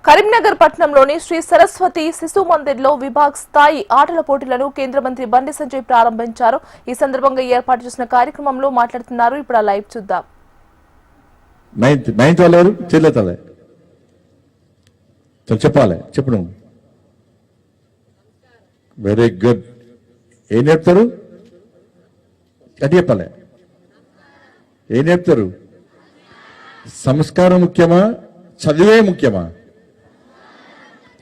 కరీంనగర్ పట్టణంలోని శ్రీ సరస్వతి శిశు మందిర్లో విభాగ్ స్థాయి ఆటల పోటీలను కేంద్ర మంత్రి బండి సంజయ్ ప్రారంభించారు. ఈ సందర్భంగా ఏర్పాటు చేసిన కార్యక్రమంలో మాట్లాడుతున్నారు. ఇప్పుడు ఆ లైవ్ చూద్దాం. చెప్పు. Very good. ఏం చెప్తారు? అది చెప్పాలి. ఏం చెప్తారు? సంస్కారం ముఖ్యమా, చదువే ముఖ్యమా?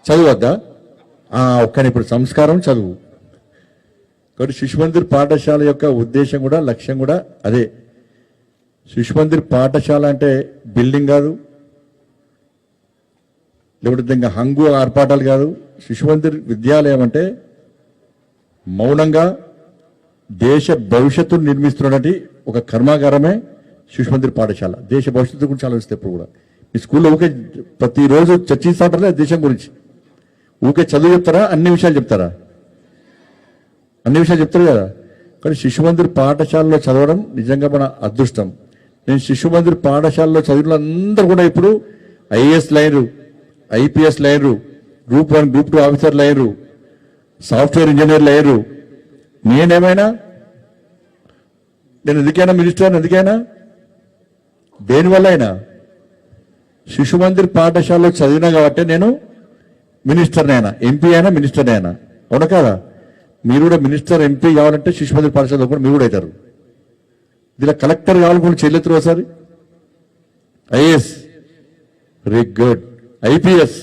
చదువద్దా? ఒక్కని ఇప్పుడు సంస్కారం, చదువు. కాబట్టి శిశుమందిర్ పాఠశాల యొక్క ఉద్దేశం కూడా, లక్ష్యం కూడా అదే. శిశుమందిర్ పాఠశాల అంటే బిల్డింగ్ కాదు, లేకపోతే ఇంకా హంగు ఆర్పాటాలు కాదు. శిశుమందిర్ విద్యాలయం అంటే మౌనంగా దేశ భవిష్యత్తును నిర్మిస్తున్నటువంటి ఒక కర్మాగారమే శిశుమందిర్ పాఠశాల. దేశ భవిష్యత్తు గురించి ఆలోచిస్తే ఇప్పుడు కూడా మీ స్కూల్లో ఊకే ప్రతిరోజు చర్చిస్తాంటారా? దేశం గురించి ఊకే చదువు చెప్తారా? అన్ని విషయాలు చెప్తారా? అన్ని విషయాలు చెప్తారు కదా. కానీ శిశుమందిర్ పాఠశాలలో చదవడం నిజంగా మన అదృష్టం. నేను శిశుమందిర్ పాఠశాలలో చదివిన అందరూ కూడా ఇప్పుడు IAS liner, IPS liner, group 1 group 2 officer liner, software ఇంజనీర్లు అయ్యారు. నేను ఎందుకైనా మినిస్టర్? ఎందుకైనా దేనివల్ల అయినా శిశుమందిర్ పాఠశాలలో చదివినా కాబట్టి నేను మినిస్టర్ని అయినా, ఎంపీ అయినా, మినిస్టర్ని అయినా. అవునా కదా? మీరు కూడా మినిస్టర్, ఎంపీ కావాలంటే శిశుమందిర్ పాఠశాలలో కూడా మీరు కూడా అవుతారు. ఇలా కలెక్టర్ కావాలనుకుని చెల్లెత్తురు ఒకసారి. IAS, very good. ఐపీఎస్,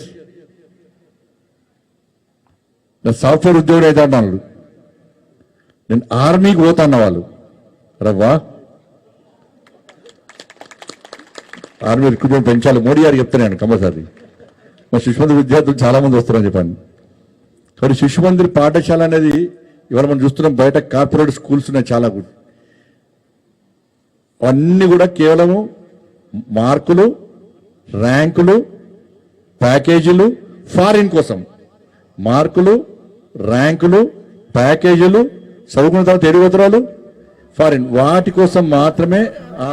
నేను సాఫ్ట్వేర్ ఉద్యోగుడు అయితే అన్నాడు. నేను ఆర్మీకి పోతా అన్న వాళ్ళు రవ్వా ఆర్మీ రిక్రూట్మెంట్ పెంచాలి. మోడీ గారికి చెప్తాను కంపల్సరీ. మా శిశుమందిర్ విద్యార్థులు చాలా మంది వస్తారని చెప్పాను. కాబట్టి శిశుమందిర్ పాఠశాల అనేది ఇవాళ మనం చూస్తున్నాం. బయట కార్పొరేట్ స్కూల్స్ ఉన్నాయి చాలా. అన్నీ కూడా కేవలం మార్కులు, ర్యాంకులు, ప్యాకేజీలు, ఫారిన్ కోసం. మార్కులు, ర్యాంకులు, ప్యాకేజీలు, చదువుకున్న తర్వాత ఎడిపోతురాలు, ఫారిన్, వాటి కోసం మాత్రమే ఆ